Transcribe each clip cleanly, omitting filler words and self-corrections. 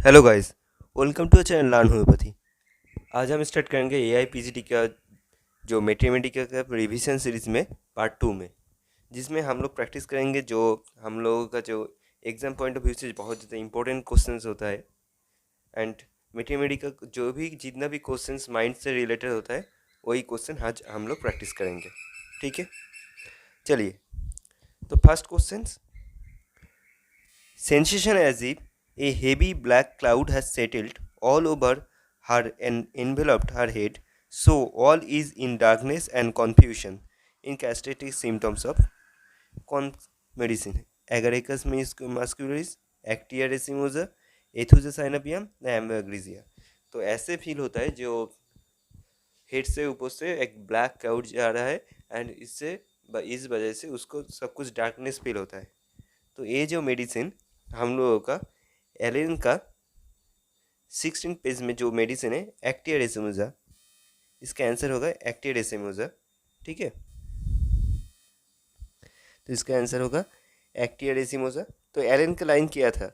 Hello guys, welcome to channel learn homeopathy. आज हम start करेंगे एआई पीजीटी का जो मैथमेटिक्स का रिवीजन सीरीज में पार्ट 2 में, जिसमें हम लोग प्रैक्टिस करेंगे जो हम लोगों का जो एग्जाम पॉइंट ऑफ व्यू से बहुत ज़्यादा इंपॉर्टेंट क्वेश्चंस होता है। एंड मैथमेटिक्स का जो भी जितना भी क्वेश्चंस माइंड से रिलेटेड होता है वही क्वेश्चन आज हम लोग प्रैक्टिस करेंगे। ठीक है, चलिए। तो first question, sensation as if a heavy black cloud has settled all over her and enveloped her head, so all is in darkness and confusion. In characteristic symptoms of medicine, agaricus muscularis, actia racemosa, एथुजा साइनोपियम या एम्बेग्रीजिया। तो ऐसे feel होता है जो head से ऊपर से एक ब्लैक क्लाउड जा रहा है एंड इससे इस वजह से उसको सब कुछ डार्कनेस फील होता है। तो ये जो मेडिसिन हम लोगों का एलिन का 16 पेज में जो मेडिसिन है एक्टिया रेसिमोजा, इसका आंसर होगा एक्टिया रेसिमोजा। ठीक है, तो इसका आंसर होगा एक्टिया रेसिमोजा। तो एलिन का लाइन किया था,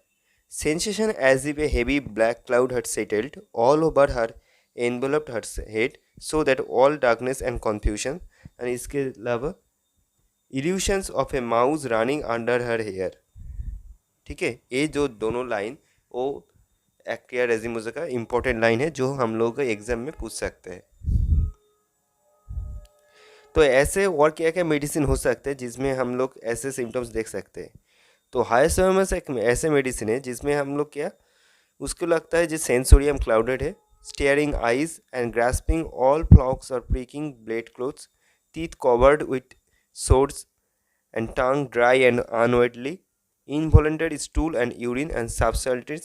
sensation as if a heavy black cloud had settled all over her enveloped her head so that all darkness and confusion. And इसके अलावा illusions of a mouse running under her hair. ठीक है, ये जो दोनों line वो Actaea रेसिमोजा का important line है जो हम लोग का एग्जाम में पूछ सकते हैं। तो ऐसे और क्या क्या मेडिसिन हो सकते हैं जिसमें हम लोग ऐसे सिम्टम्स देख सकते हैं। तो हाइसोमस एक ऐसे मेडिसिन है जिसमें हम लोग क्या उसको लगता है जो सेंसोरियम क्लाउडेड है, staring eyes and grasping all flocks और pricking blade clothes, teeth covered with sores and tongue dry and अनवेटली, involuntary stool and urine and subsultus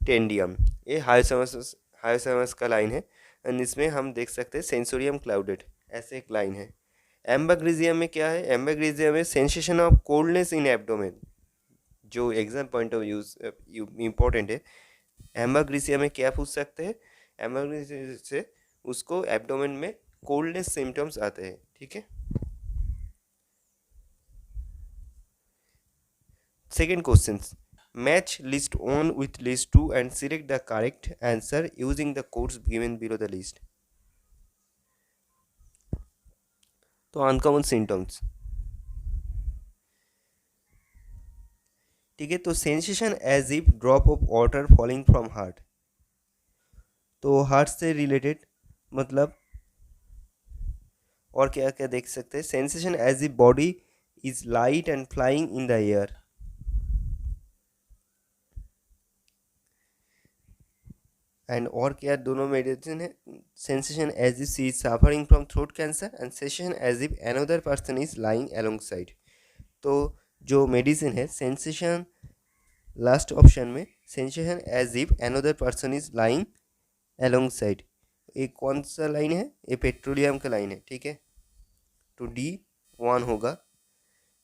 tendinum. ये हाइसोमस का लाइन है एंड इसमें हम देख सकते हैं सेंसोरियम क्लाउडेड, ऐसे एक लाइन है। एम्बाग्रीजियम में क्या है, एम्बाग्रीजियम में sensation of coldness in abdomen, जो exam point of view important है। एम्बाग्रीसिया में क्या पूछ सकते हैं, एम्बाग्रीसिया से उसको एब्डोमेन में कोल्डनेस सिम्टम्स आते हैं। ठीक है, second question, match list 1 with list 2 and select the correct answer using the codes given below the list. तो अनकॉमन सिम्टम्स, ठीक है। तो sensation as if drop of water falling from heart, heart हार्ट से रिलेटेड मतलब और क्या क्या देख सकते हैं। Sensation as if body is light and flying in the air, and और क्या दोनों मेडिसिन है, sensation as if she is suffering from throat cancer and sensation as if another person is lying along side. तो जो medicine है sensation last option में, sensation as if another person is lying along side, ये कौन सा line है, ये petroleum का लाइन है। ठीक है, तो D1 होगा।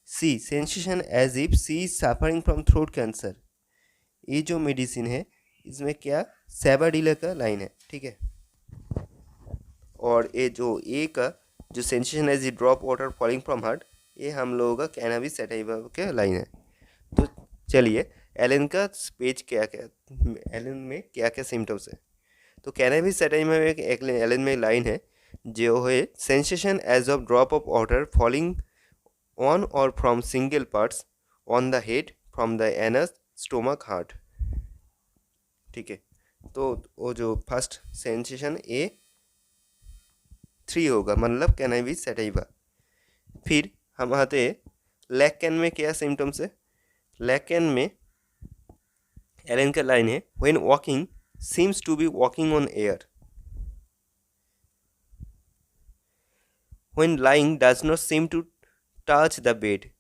C, sensation as if she is suffering from throat cancer, ये जो मेडिसिन है इसमें क्या सेबाडिला का लाइन है। ठीक है, और ये जो ए का जो sensation as a drop water falling from heart, ये हम लोगों का कैनाबिस सैटाइवा का लाइन है। तो चलिए, एलन का पेज क्या क्या, एलन में क्या क्या सिम्टम्स है। तो कैनाबिस सैटाइवा में एक एलन में लाइन है जो है sensation as of drop of water falling on और from single parts on the head from the anus stomach heart. ठीक है, तो वो जो फर्स्ट सेंसेशन A3 होगा, मतलब कैनाबिस सैटाइवा। फिर हम आते लैकेन में क्या सिम्टम्स है। लैकेन में एलन का लाइन है when walking seems to be walking on air, when lying does not seem to touch the bed,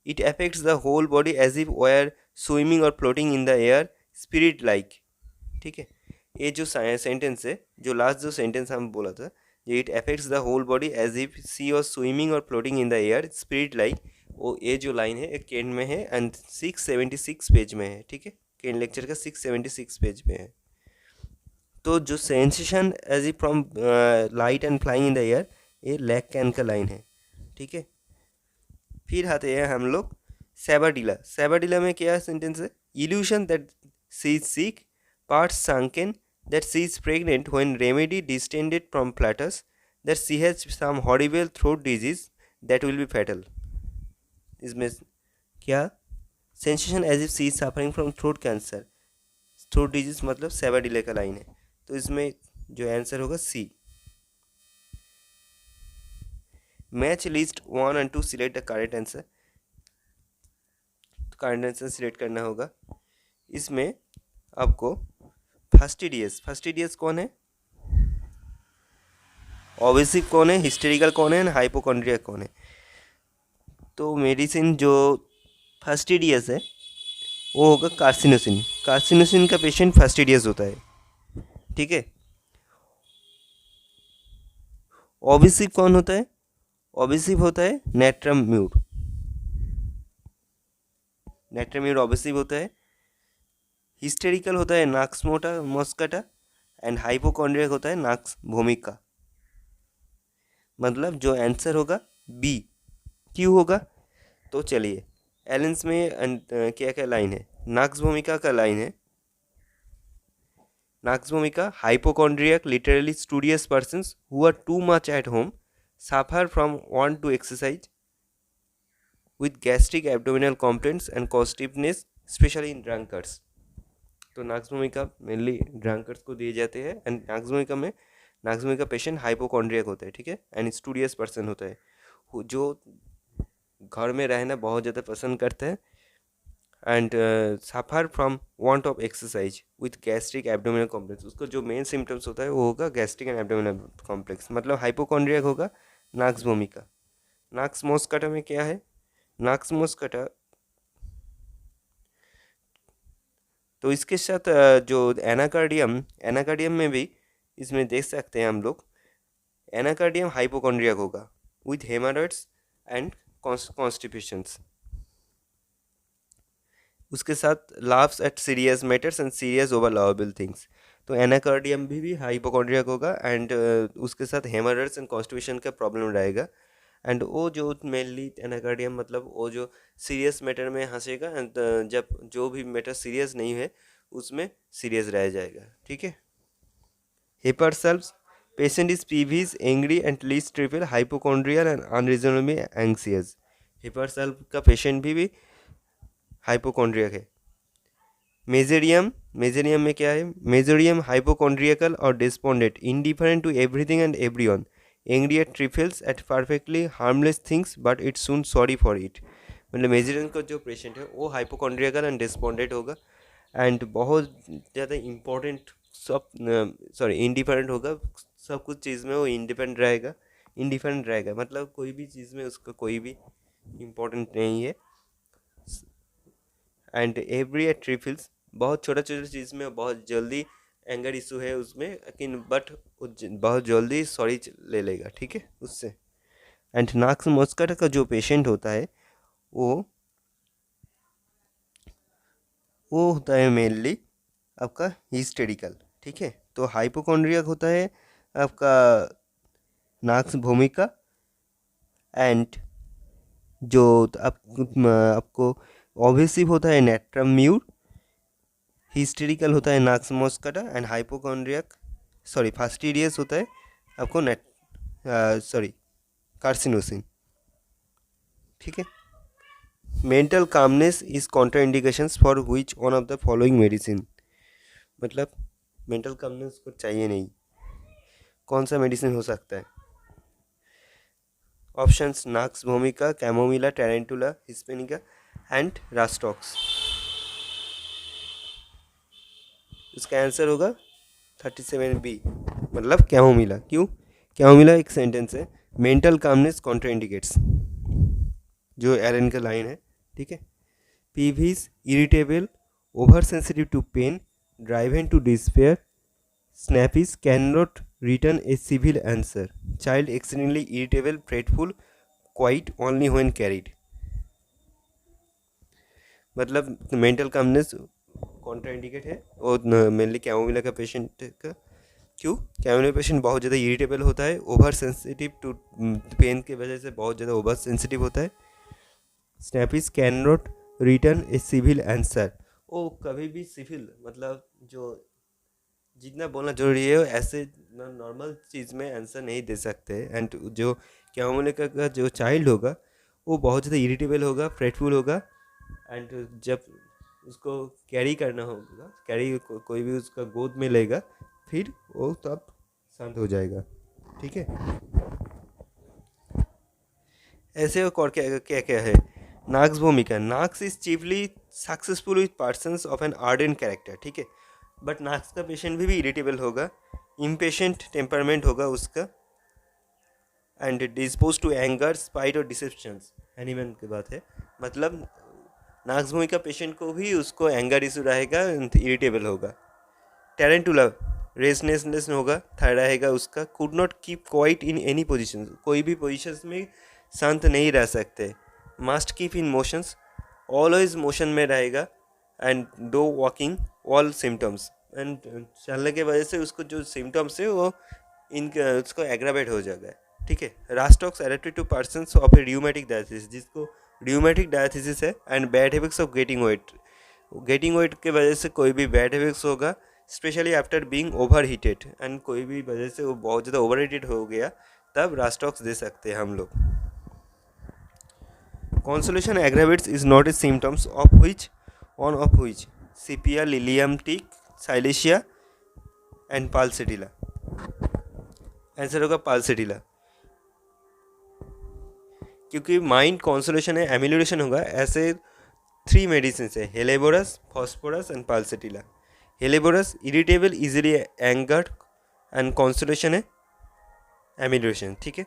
it affects the whole body as if were swimming और floating in the air spirit like. ठीक है, ये जो sentence है, जो last जो sentence हम बोला था, it affects the whole body as if she और स्विमिंग और floating in the air spirit like, वो ये जो लाइन है एक केन में है एंड 676 पेज में है। ठीक है, केन लेक्चर का 676 पेज में है। तो जो sensation as if from light and flying in the air, ये लैक कैन का लाइन है। ठीक है, फिर आते हैं हम लोग सेबाडिला। सेबाडिला में क्या सेंटेंस है, illusion that she is sick, parts sunken, that she is pregnant when remedy distended from platters, that she has some horrible throat disease that will be fatal. इसमें क्या sensation as if she is suffering from throat cancer, throat disease मतलब Sabadilla का line है, तो इसमें जो answer होगा C. Match list 1 and 2, select the correct answer. तो करेक्ट आंसर सिलेक्ट करना होगा. इसमें आपको फास्टिडियस कौन है, ऑब्सेसिव कौन है, हिस्टेरिकल कौन है, हाइपोकॉन्ड्रिया कौन है. तो मेडिसिन जो फास्टिडियस है वो होगा कार्सिनोसिन. कार्सिनोसिन का पेशेंट फास्टिडियस होता है. ठीक है. ऑब्सेसिव कौन होता है, ऑब्सेसिव होता है Natrum mur. Natrum mur obsessive होता है. हिस्टेरिकल होता है नाक्स मॉस्काटा एंड हाइपोकॉन्ड्रियक होता है नाक्स भूमिका. मतलब जो आंसर होगा बी. क्यों होगा, तो चलिए एलेंस में क्या क्या लाइन है. नाक्स भूमिका का लाइन है, Nux vomica hypochondriac literally studious persons who are too much at home suffer from want to exercise with gastric abdominal complaints and constipations especially in drunkards. तो नाक्स भूमिका मेनली ड्रंकर्स को दिए जाते हैं. एंड नाक्स भूमिका पेशेंट हाइपोकॉन्ड्रियक होता है. ठीक है. एंड स्टूडियस पर्सन होता है जो घर में रहना बहुत ज़्यादा पसंद करते हैं. And suffer from want of exercise with gastric abdominal complex. उसको जो मेन सिम्टम्स होता है वो होगा गैस्ट्रिक एंड एब्डोमिनल कॉम्प्लेक्स. मतलब हाइपोकॉन्ड्रियक होगा नाक्स भूमिका. नाक्स मॉस्काटा में क्या है, नाक्स मॉस्काटा तो इसके साथ जो एनाकार्डियम में भी इसमें देख सकते हैं हम लोग. एनाकार्डियम हाइपोकॉन्ड्रियक होगा विथ हेमरॉइड्स एंड कॉन्स्टिपेशंस. उसके साथ laughs at serious matters and serious over lovable things. तो एनाकार्डियम भी हाइपोकॉन्ड्रियक होगा. एंड उसके साथ हेमरॉइड्स एंड कॉन्स्टिपेशन का प्रॉब्लम रहेगा. एंड वो जो मेनली एनाकार्डियम मतलब वो जो सीरियस मैटर में हंसेगा. एंड जब जो भी मैटर सीरियस नहीं है उसमें सीरियस रह जाएगा. ठीक है. Hepar sulph patient is peevish angry and least trifle hypochondriacal and unreasonably anxious. Hepar sulph का पेशेंट भी हाइपोकॉन्ड्रियक है. मेजेरियम में क्या है, मेजेरियम हाइपोकॉन्ड्रियकल और despondent indifferent to everything and everyone, angry at trifles at perfectly harmless things but it's soon sorry for it. मतलब Mezereum का जो पेशेंट है वो हाइपोकॉन्ड्रियकल एंड डिस्पोंडेंट होगा. एंड बहुत ज़्यादा इंपॉर्टेंट इंडिफरेंट होगा. सब कुछ चीज़ में वो इंडिफरेंट रहेगा. मतलब कोई भी चीज़ में उसका कोई भी इम्पोर्टेंट नहीं है. एंड एवरी एट ट्रिफल्स बहुत छोटा चीज़ में बहुत जल्दी एंगर इशू है उसमें, लेकिन बट बहुत जल्दी सॉरी ले लेगा. ठीक है उससे. एंड नाक्स मॉस्काटा का जो पेशेंट होता है वो होता है मेनली आपका हिस्टेरिकल. ठीक है. तो हाइपोकॉन्ड्रियक होता है आपका नाक्स भूमिका. एंड जो आपको ऑब्सेसिव होता है नेट्रम म्यूर. हिस्टेरिकल होता है नाक्स मॉस्काटा. एंड हाइपोकॉन्ड्रियक फास्टिडियस होता है आपको कार्सिनोसिन. ठीक है. Mental calmness is Contra indications for which one of the following medicine. मतलब मेंटल कामनेस को चाहिए नहीं, कौन सा मेडिसिन हो सकता है. ऑप्शंस नाक्स भूमिका, कैमोमिला, टेरेंटुला, हिस्पेनिका एंड रास्टॉक्स. इसका आंसर होगा 37B मतलब कैमोमिला. क्यों, कैमोमिला एक सेंटेंस है मेंटल कामनेस कॉन्ट्रा इंडिकेट्स, जो एलन का लाइन है. ठीक है. Peevish irritable, over sensitive to pain, driven to despair, snappish can not return a civil answer, child accidentally irritable, fretful, quiet only when carried. मतलब mental calmness contraindicate है और mainly chamomilla का patient का. क्यों, chamomilla patient बहुत ज़्यादा irritable होता है, ओवर सेंसिटिव टू पेन की वजह से बहुत ज़्यादा ओवर सेंसिटिव होता है. Snappish can not return a civil answer, वो कभी भी सिविल मतलब जो जितना बोलना जरूरी है ऐसे नॉर्मल चीज़ में आंसर नहीं दे सकते। एंड जो क्या होने का जो चाइल्ड होगा वो बहुत ज़्यादा इरिटेबल होगा, फ्रेटफुल होगा। एंड जब उसको कैरी करना होगा, कोई भी उसका गोद में लेगा, फिर वो तब शांत हो जाएगा। ठीक है, ऐसे और क्या क्या क्या है। नाक्स भूमिका, Nux is chiefly successful with persons of an ardent character. ठीक है, बट नाक्स का पेशेंट भी इरिटेबल होगा, इम्पेशेंट टेम्परमेंट होगा उसका, and dispose to anger, spite और डिसेप्शंस। एनिमल की बात है, मतलब नाक्स भूमि का पेशेंट को भी उसको एंगर इशू रहेगा, इरिटेबल होगा। टैरेंटुला रेस्टलेसनेस होगा, था रहेगा उसका। Could not keep quiet in any position, कोई भी पोजिशन में शांत नहीं रह सकते। Must keep in motions, always motion में रहेगा। And do walking all symptoms, and चलने की वजह से उसको जो सिम्टम्स है वो उसको एग्रावेट हो जाएगा। ठीक है, Rhus tox adapted to persons of a rheumatic diathesis, जिसको र्यूमेटिक डायथिसिस है। And bad habits of getting wet के वजह से कोई भी बैड हैबिट्स होगा, specially after being over heated. And कोई भी वजह से वो बहुत ज़्यादा ओवर हीटेड हो गया, तब रास्टॉक्स दे सकते हैं हम लोग। Consolation aggravates is not a symptoms of which Sepia, Lilium tig, Silicea and Pulsatilla. Answer होगा पाल्सेटिला, क्योंकि माइंड कॉन्सोलेशन है, एमिलोरेशन होगा। ऐसे 3 मेडिसिन है, Helleborus, Phosphorus and Pulsatilla. Helleborus irritable, easily angered, and consolation है एमिलोरेशन। ठीक है,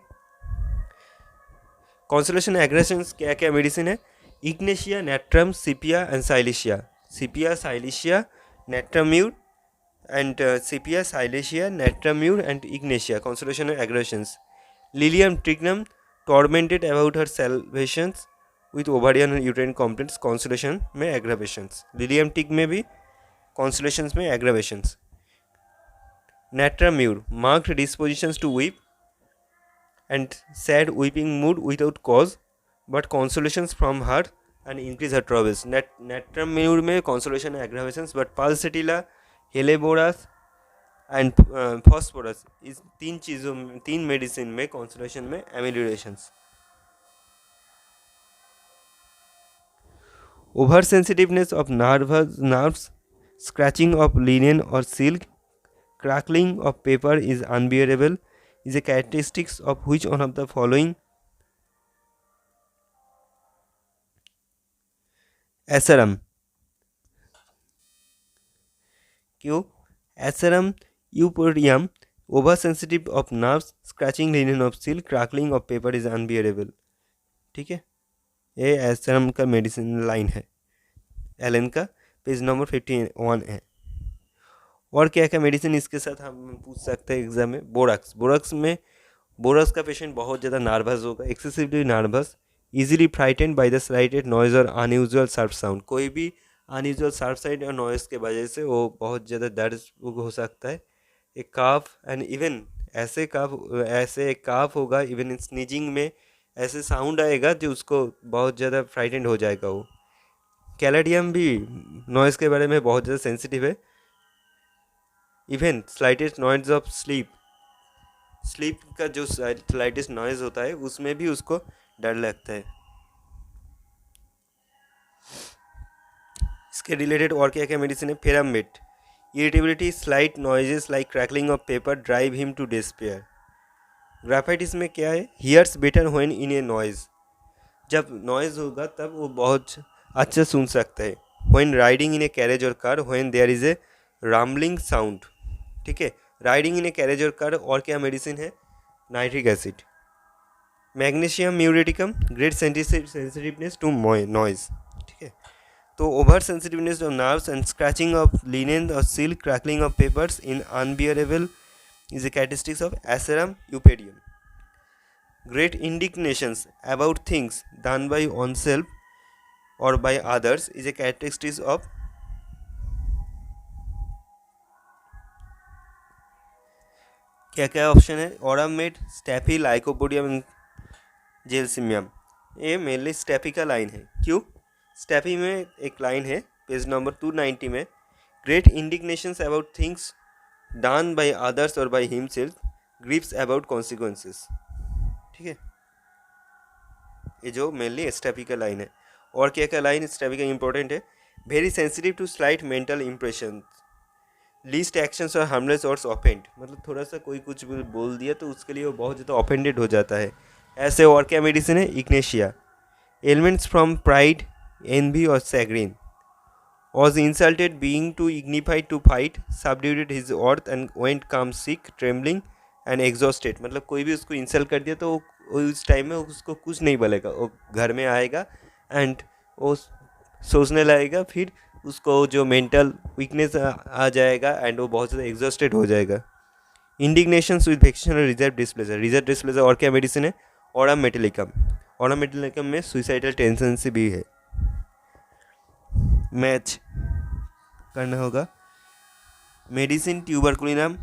consolation aggravations क्या क्या मेडिसिन है? Ignatia, Natrum, Sepia and Silicea. Sepia, Silicea, Natrum mur and Sepia, Silicea, Natrum mur and Ignatia, consolation aggravations. Lilium tigrinum, tormented about her salvations with ovarian and uterine complex, consolation में aggravations. Lilium tig में भी consolation में aggravations. Natrum mur, marked dispositions to weep and sad weeping mood without cause, but consolations from her and increase her troubles. Netramur में consolation aggravations, but pulsatilla, helleborus and phosphorus इस 3 medicine में consolation में ameliorations. Over sensitiveness of nerves, scratching of linen or silk, crackling of paper is unbearable, is a characteristics of which one of the following? Asarum. क्यों? Asarum यूपोरियम, over sensitive of nerves, scratching linen of silk, crackling of paper is unbearable. ठीक है, ये Asarum का medicine line है, Allen का, page number 51 है। और क्या क्या मेडिसिन इसके साथ हम पूछ सकते हैं एग्जाम में? बोरक्स का पेशेंट बहुत ज़्यादा नर्वस होगा, excessively nervous, easily frightened by the slightest noise और अनयूजुअल शार्प साउंड। कोई भी अनयूजुअल शार्प साउंड और नॉइज के वजह से वो बहुत ज़्यादा दर्द हो सकता है। एक काफ, एंड इवन ऐसे एक काफ होगा, इवन इन स्नीजिंग में ऐसे साउंड आएगा जो उसको बहुत ज़्यादा फ्राइटेंड हो जाएगा वो। कैलेडियम भी नॉइज़ के बारे में बहुत ज़्यादा सेंसिटिव है। Even slightest noise of sleep का जो स्लाइटेस्ट नॉइज होता है उसमें भी उसको डर लगता है। इसके रिलेटेड और क्या क्या मेडिसिन है? Ferrum met, irritability, slight noises like crackling of paper drive him to despair. Graphites में क्या है? Hears better when in a noise, जब नॉइज होगा तब वो बहुत अच्छा सुन सकता है। When riding in a carriage और car, when there is a rumbling sound. ठीक है, राइडिंग इन ए कैरेज और कार। और क्या मेडिसिन है? Nitric acid. Magnesium muriaticum, great sensitiveness to noise. ठीक है, तो over sensitiveness of nerves and scratching of linen और silk, crackling of papers in unbearable is a characteristics of Asaram eupedium. Great indignations about things done by oneself or by others is a characteristics of क्या क्या option है? ओरामेड, स्टैफी, lycopodium, जेलसिमियम। ये mainly स्टैफी का line है। क्यों? स्टैफी में एक लाइन है, पेज नंबर 290 में, great indignations about things done by others और by himself, grieves about consequences. ठीक है, ये जो मेनली एस्ट्रैपी का लाइन है। और क्या क्या लाइन एस्ट्रैपी का इंपॉर्टेंट है, very sensitive to slight mental impression, least actions और हार्मलेस और ऑफेंड, मतलब थोड़ा सा कोई कुछ भी बोल दिया तो उसके लिए वो बहुत ज़्यादा ऑफेंडेड हो जाता है। ऐसे और क्या मेडिसिन है, Ignatia, ailments from pride, envy और chagrin, was insulted being too ignified to fight, subdued his worth and went calm sick, trembling and exhausted, मतलब कोई भी उसको इंसल्ट कर दिया तो वो उस टाइम में उसको कुछ नहीं बोलेगा, वो घर में आएगा एंड वो सोचने लगेगा, फिर उसको जो मेंटल वीकनेस आ जाएगा एंड वो बहुत ज़्यादा एग्जॉस्टेड हो जाएगा। इंडिग्नेशंस विद वेकेशन और रिजर्व डिस्प्लेजर और क्या मेडिसिन है, ऑरम मेटेलिकम, ऑरम मेटेलिकम में सुइसाइडल टेंडेंसी भी है। मैच करना होगा, medicine Tuberculinum,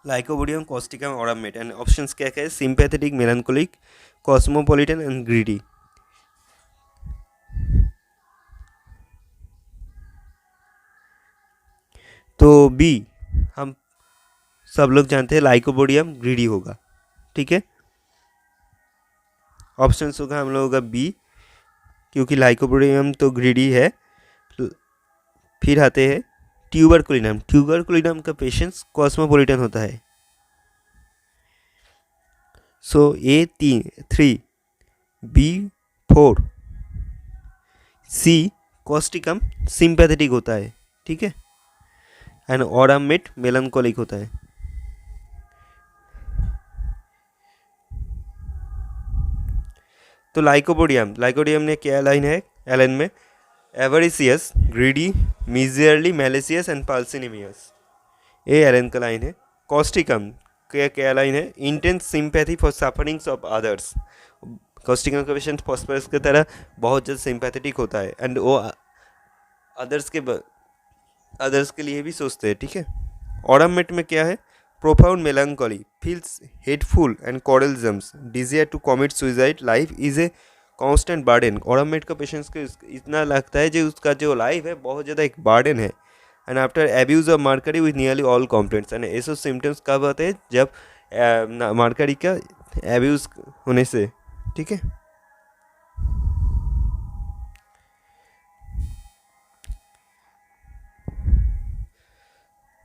Lycopodium, Causticum, Aurum met, and options क्या क्या है, sympathetic, melancholic, cosmopolitan and greedy. तो बी हम सब लोग जानते हैं, लाइकोबोडियम ग्रीडी होगा। ठीक है, ऑप्शंस होगा हम लोगों का बी, क्योंकि लाइकोबोडियम तो ग्रीडी है। फिर आते हैं ट्यूबरकुलिनम, ट्यूबरकुलिनम का पेशेंट्स कॉस्मोपॉलिटन होता है। सो ए 3, बी 4, सी कॉस्टिकम सिंपैथेटिक होता है। ठीक है, एंड ऑरामेट मेलांकोलिक होता है। तो लाइकोबोडियम ने क्या लाइन है एलन में, एवरिसियस, ग्रीडी, मिजरली मैलिसियस एंड पाल्सिनिमियस, ये एलन का लाइन है। कॉस्टिकम क्या क्या लाइन है, intense sympathy for sufferings of others, Causticum का पेशेंट फॉस्फरस की तरह बहुत ज़्यादा सिंपैथेटिक होता है एंड वो अदर्स के लिए भी सोचते हैं। ठीक है, ऑरामेट में क्या है, profound melancholy, feels hateful and quarrelsome, desire to commit suicide, life is a constant burden. Aurum met का पेशेंट्स को इतना लगता है जो उसका जो लाइफ है बहुत ज़्यादा एक बर्डन है। And after abuse of mercury with nearly all complaints, and ऐसे सिम्टम्स कब आते हैं, जब मर्करी का एब्यूज होने से। ठीक है,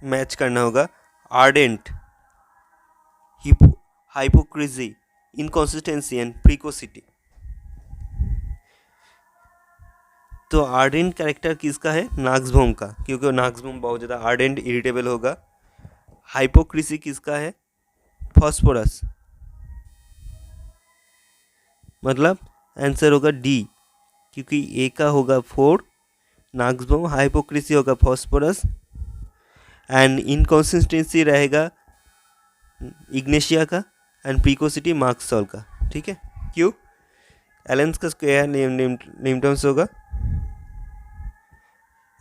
मैच करना होगा, आर्डेंट, हाइपोक्रेसी, इनकॉन्सिस्टेंसी एंड प्रिकोसिटी। तो आर्डेंट कैरेक्टर किसका है, नाक्सबॉम का, क्योंकि नाक्सबॉम बहुत ज़्यादा आर्डेंट इरिटेबल होगा। हाइपोक्रेसी किसका है, फॉस्फोरस, मतलब आंसर होगा डी, क्योंकि ए का होगा 4, नाक्सबॉम, हाइपोक्रेसी होगा फॉस्फोरस, एंड इनकॉन्सिस्टेंसी रहेगा इग्नेशिया का, एंड प्रिकोसिटी मार्क्सॉल का। ठीक है, क्यों, एलेंस का क्या नेम टर्म्स होगा,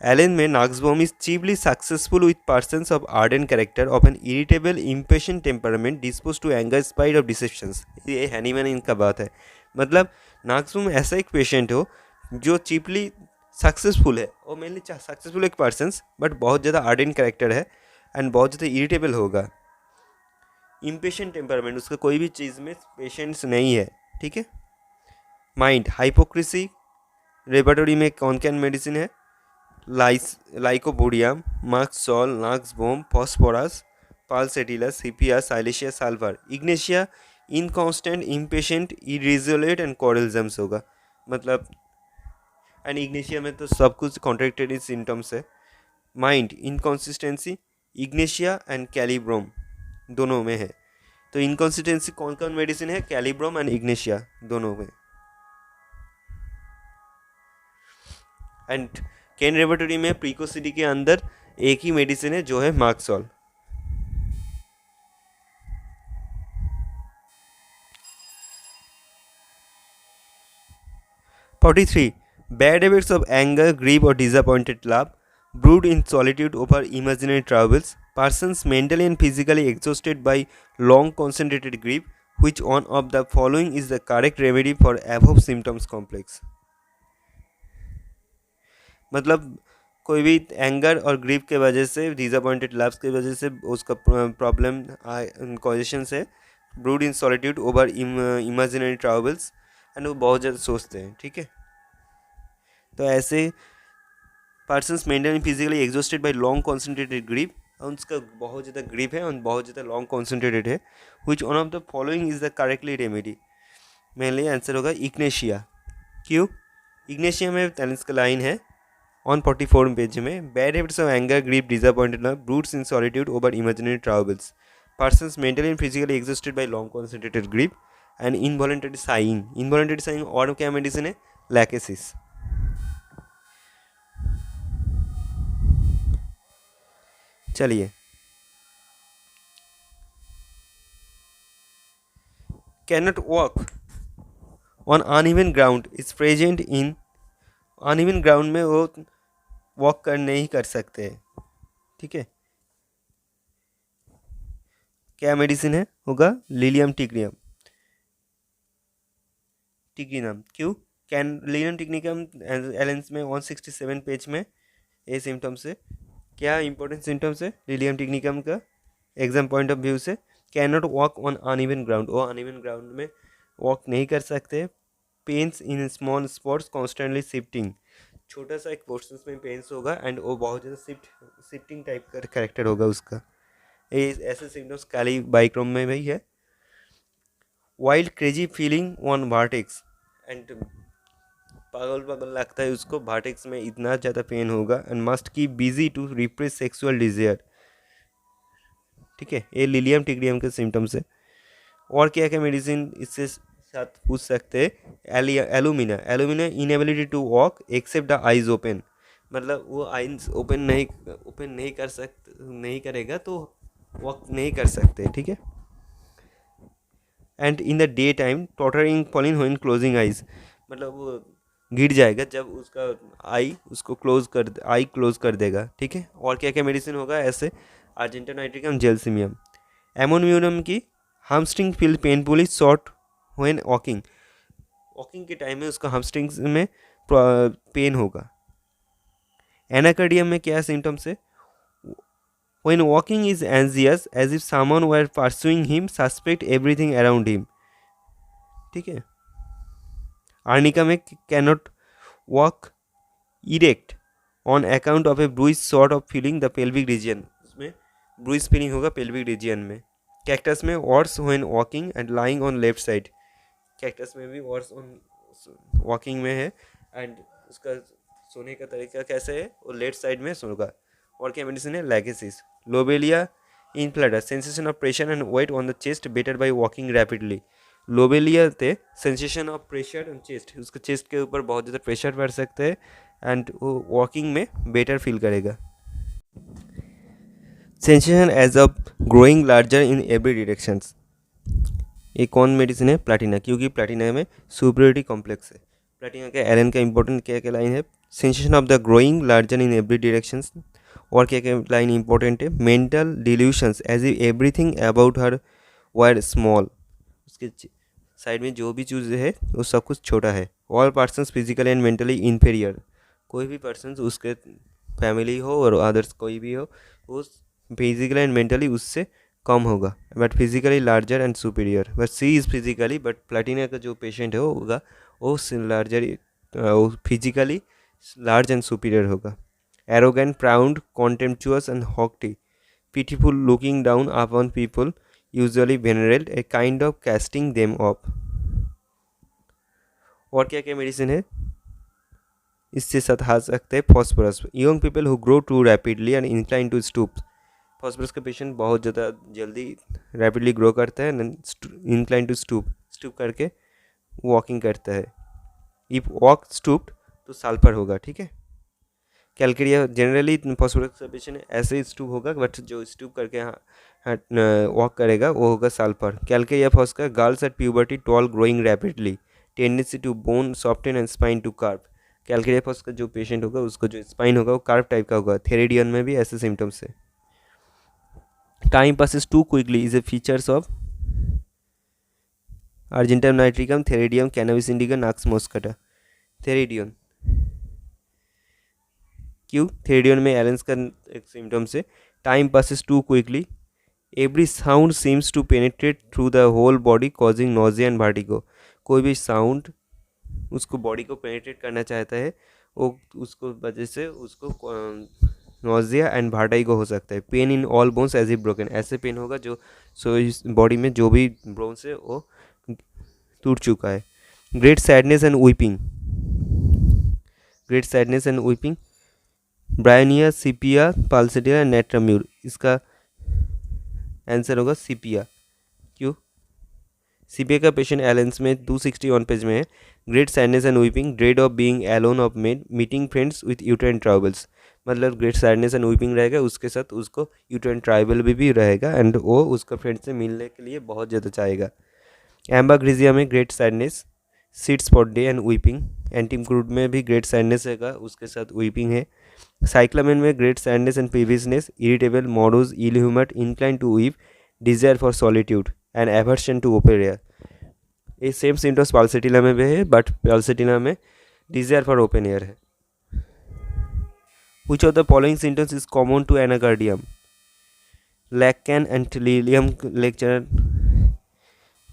एलन में Nux vomica is chiefly successful with persons of ardent character of an irritable impatient temperament dispose to anger spite of deceptions. ये हैनीमैन इनका बात है, मतलब नाक्सबॉम ऐसा एक पेशेंट हो जो चीफली सक्सेसफुल है, और मेनली सक्सेसफुल एक पर्सन्स बट बहुत ज़्यादा आर्डेंट कैरेक्टर है एंड बहुत ज़्यादा इरिटेबल होगा। इम्पेशेंट टेम्परामेंट, उसका कोई भी चीज़ में पेशेंस नहीं है। ठीक है, माइंड, हाइपोक्रेसी, रेपर्टरी में कौन कौन मेडिसिन है, Lycopodium, Merc sol, Nux vomica, Phosphorus, Pulsatilla, Sepia, Silicea, Sulphur. Ignatia inconstant, impatient, irresolute and quarrelsome होगा, मतलब एंड इग्नेशिया में तो सब कुछ कॉन्ट्रैक्टेड सिम्टम्स है। Mind, inconsistency, Ignatia and Kali brom दोनों में है। तो इनकॉन्सिस्टेंसी कौन कौन मेडिसिन है, कैलिब्रोम एंड इग्नेशिया दोनों में। एंड केन रेपर्टरी में प्रिकोसिटी के अंदर एक ही मेडिसिन है जो है मार्क्सॉल। (43) Bad habits of anger, grief or disappointed love, brood in solitude over imaginary troubles, persons mentally and physically exhausted by long concentrated grief. Which one of the following is the correct remedy for above symptoms complex? मतलब कोई भी anger और grief के वजह से, disappointed loves की वजह से उसका प्रॉब्लम कॉजेशन से brood in solitude over imaginary travels, and वो बहुत ज़्यादा सोचते हैं, ठीक है। तो ऐसे persons mentally physically exhausted by long concentrated grief, उसका बहुत ज़्यादा ग्रीफ है और बहुत ज़्यादा लॉन्ग कॉन्सेंट्रेटेड है, which one of the following is the correctly remedy. Mainly answer होगा इग्नेशिया। क्यों? इग्नेशिया में 43 का लाइन है ऑन 44 पेज में, bad habits of anger grief disappointed love broods in solitude over imaginary troubles, persons mentally and physically exhausted by long concentrated grief and involuntary sighing. Involuntary sighing और क्या medicine है? Lachesis. चलिए, cannot walk on uneven ground is present in, uneven ground में वो walk कर नहीं कर सकते, ठीक है। क्या मेडिसिन है? होगा लिलियम टिग्रियम, टिग्रिनम। क्यों? कैन लिलियम टिग्रियम एलेंस में 167 पेज में ये सिम्टम्स है। क्या इंपॉर्टेंट सिम्टम्स है लिलियम टिग्रियम का एग्जाम पॉइंट ऑफ व्यू से? Can not walk on uneven ground, वो अनइवन ग्राउंड में वॉक नहीं कर सकते। Pains in small spots constantly shifting, छोटा सा एक पोर्शन में पेन्स होगा एंड वो बहुत ज़्यादा शिफ्टिंग टाइप का करेक्टर होगा उसका। ये ऐसे सिम्टम्स काली बाइक्रोम में भी है। Wild crazy feeling on vertex, and पागल पागल लगता है उसको, वर्टेक्स में इतना ज़्यादा पेन होगा, and must keep busy to repress sexual desire, ठीक है। ये लिलियम टिग्रियम के सिम्टम्स है। और क्या क्या मेडिसिन इससे साथ पूछ सकते हैं? Alumina, Alumina inability to walk except the eyes open, मतलब वो आइज ओपन नहीं कर सकते, नहीं करेगा तो वॉक नहीं कर सकते, ठीक है। And in the day time tottering falling when closing eyes, मतलब वो गिर जाएगा जब उसका आई क्लोज कर देगा, ठीक है। और क्या क्या मेडिसिन होगा ऐसे? अर्जेंटानाइट्रिकम जेलसिमियम। एमोनियम की hamstring feel painfully short when walking, walking के टाइम में उसका हमस्ट्रिंग्स में पेन होगा। एनाकार्डियम में क्या सिम्टम्स है? When walking is anxious as if someone were pursuing him, suspects everything around him, ठीक है। आर्निका में cannot walk erect on account of a bruise sort of feeling the pelvic region, उसमें bruise feeling होगा pelvic region में। Cactus में worse when walking and lying on left side, Cactus में भी verse on walking में है and उसका सोने का तरीका कैसे है? वो लेफ्ट साइड में सोगा। और क्या मेडिसिन है? Lachesis. Lobelia inflata, sensation of pressure and weight on the chest better by walking rapidly. Lobelia थे sensation of pressure on chest, उसके चेस्ट के ऊपर बहुत ज़्यादा प्रेशर पड़ सकते हैं एंड वो वॉकिंग में बेटर फील करेगा। Sensation as of growing larger in every directions, ये कौन मेडिसिन है? प्लैटिना, क्योंकि प्लैटिना में सुपरियोरिटी कॉम्प्लेक्स है। प्लैटिना के एलन का इंपॉर्टेंट क्या क्या लाइन है? Sensation of the growing larger in every directions. और क्या क्या लाइन इंपॉर्टेंट है? Mental delusions as if everything about her were small, उसके साइड में जो भी चीज़ है वो सब कुछ छोटा है। All persons physically and mentally inferior, कोई भी पर्सन उसके फैमिली हो और अदर्स कोई भी हो, वो फिजिकली एंड मेंटली उससे कम होगा, but physically larger and superior. But she is physically, but Platina का जो पेशेंट है वो होगा वो larger, physically large and superior होगा। Arrogant, proud, contemptuous and haughty, pitiful, looking down upon people, usually venerate, a kind of casting them off। और क्या क्या मेडिसिन है इससे साथ आ सकते हैं? Phosphorus, young people who grow too rapidly and incline to stoop, Phosphorus का पेशेंट बहुत ज़्यादा जल्दी रैपिडली ग्रो करता है, इंक्लाइन टू स्टूप, स्टूप करके वॉकिंग करता है। इफ वॉक स्टूप्ड तो सल्फर होगा, ठीक है। कैलकेरिया जनरली फॉस्फोरस का पेशेंट ऐसे स्टूप होगा, बट जो स्टूप करके वॉक करेगा वो होगा सल्फर। कैलकेरिया फॉस का girls at puberty tall growing rapidly, tendency to bone soften and spine to curve. Calcarea phos का जो पेशेंट होगा उसको जो स्पाइन होगा वो कार्व टाइप का होगा। थेरेडियन में भी ऐसे सिम्टम्स है। Time passes too quickly is a features of Argentum nitricum, Theridion, Cannabis indica, Nux moschata. Theridion क्यों? थेरिडियन में एलेंस का एक सिम्टम्स है, time passes too quickly, every sound seems to penetrate through the whole body causing nausea and vertigo. कोई भी sound उसको body को penetrate करना चाहता है, वो उसको वजह से उसको नोजिया एंड वर्टिगो हो सकता है। Pain in all bones as if broken, ऐसे पेन होगा जो बॉडी में जो भी बोन्स है वो टूट चुका है। Great sadness and weeping, great sadness and weeping, Bryonia, Sepia, Pulsatilla, Natrum mur, इसका आंसर होगा सिपिया। क्यों? सीपीए का पेशेंट एलेंस में 261 पेज में है। Great sadness and weeping, dread of being alone of made, meeting friends with uterine travels, मतलब great sadness and weeping रहेगा, उसके साथ उसको यूटेराइन ट्राइबल भी रहेगा एंड वो उसका फ्रेंड से मिलने के लिए बहुत ज़्यादा चाहेगा। एम्बाग्रीजिया में great sadness, sits for day and weeping, Antim crud में भी ग्रेट सैडनेस रहेगा, उसके साथ वीपिंग है। साइक्लामेन में great sadness and peevishness, irritable, morose, ill humoured, incline to weep, desire for solitude and aversion to open air. ये same symptoms Pulsatilla में भी है, बट पाल्सेटिला में डिजायर फॉर ओपन एयर है। Which of the following symptoms is common to anacardium? Lacan and Lilium lecturer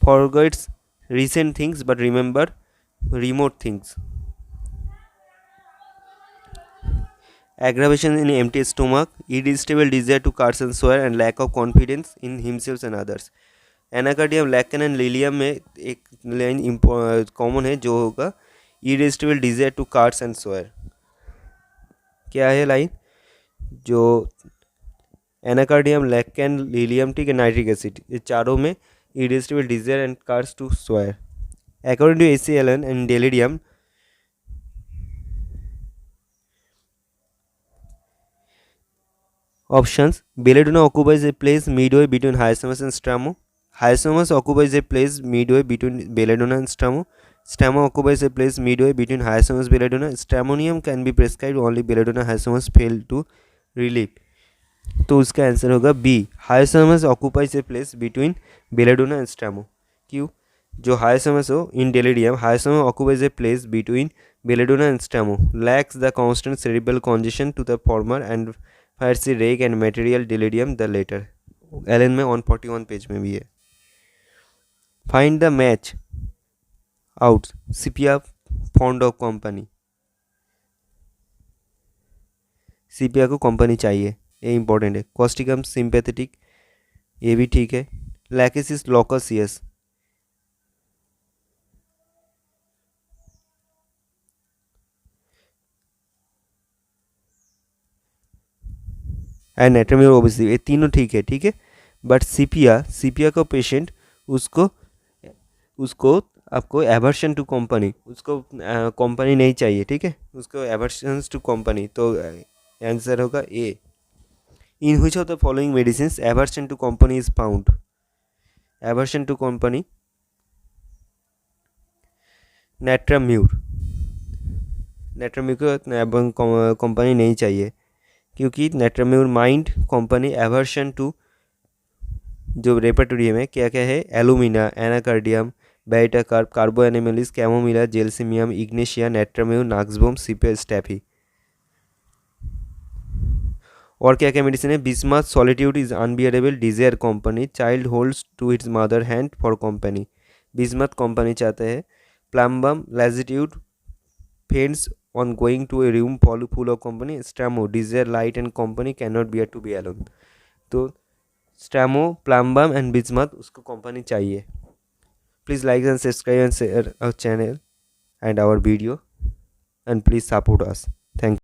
forgets recent things but remember remote things. Aggravation in empty stomach, irresistible desire to curse and swear, and lack of confidence in himself and others. Anacardium, Lac can and Lilium में एक line common है जो होगा irresistible desire to curse and swear. क्या है line? जो Anacardium, लैकन, lilium, ठीक है, नाइट्रिक एसिड, ये चारों में irresistible desire and curse to swear. According to A C Allen and delirium, options, Belladonna occupies a place midway between hyosomus and stramo, hyosomus occupies a place midway between belladonna and stramo, stramo occupies a place midway between hyosomus belladonna, stramonium can be prescribed only belladonna hyosomus fail to relieve। तो उसका answer होगा B, hyosomus occupies a place between belladonna and stramo। क्यों? जो hyosomus हो इन डेलिडियम, hyosomus occupies a place between belladonna and stramo, lacks the constant cerebral congestion to the former and fierce rage and material delirium the latter. Allen में 141 page में भी है। Find the match out, Sepia fond of company, Sepia को company चाहिए, ये important है। Causticum sympathetic, ये भी ठीक है। लैकेसिस लॉकसियस, एंड नेट्राम्यूर ओबेसिटी, ये तीनों ठीक है, ठीक है। बट सीपिया का पेशेंट उसको आपको एवर्शन टू कंपनी, उसको कंपनी नहीं चाहिए, ठीक है, उसको एवर्शन टू कंपनी, तो आंसर होगा A. In which of the following medicine aversion to company is found? Aversion to company, Natrum mur, को कंपनी नहीं चाहिए क्योंकि Natrum mur mind company aversion to जो रेपर्टोरियम है क्या क्या है, Alumina, Anacardium, Baryta carb, Carbo animalis, Chamomilla, Gelsemium, Ignatia, Natrum mur, Nux vomica, Sepia Staphy. और क्या क्या मेडिसिन है? Bismuth, solitude is unbearable, desire company, child holds to its mother hand for company, Bismuth company चाहते हैं। Plumbum, lassitude, fends on going to a room full of company, stramo, desire light and company, cannot bear to be alone। तो Stramo, Plumbum and Bismuth उसको company चाहिए। Please like and subscribe and share our channel and our video and please support us. Thank you.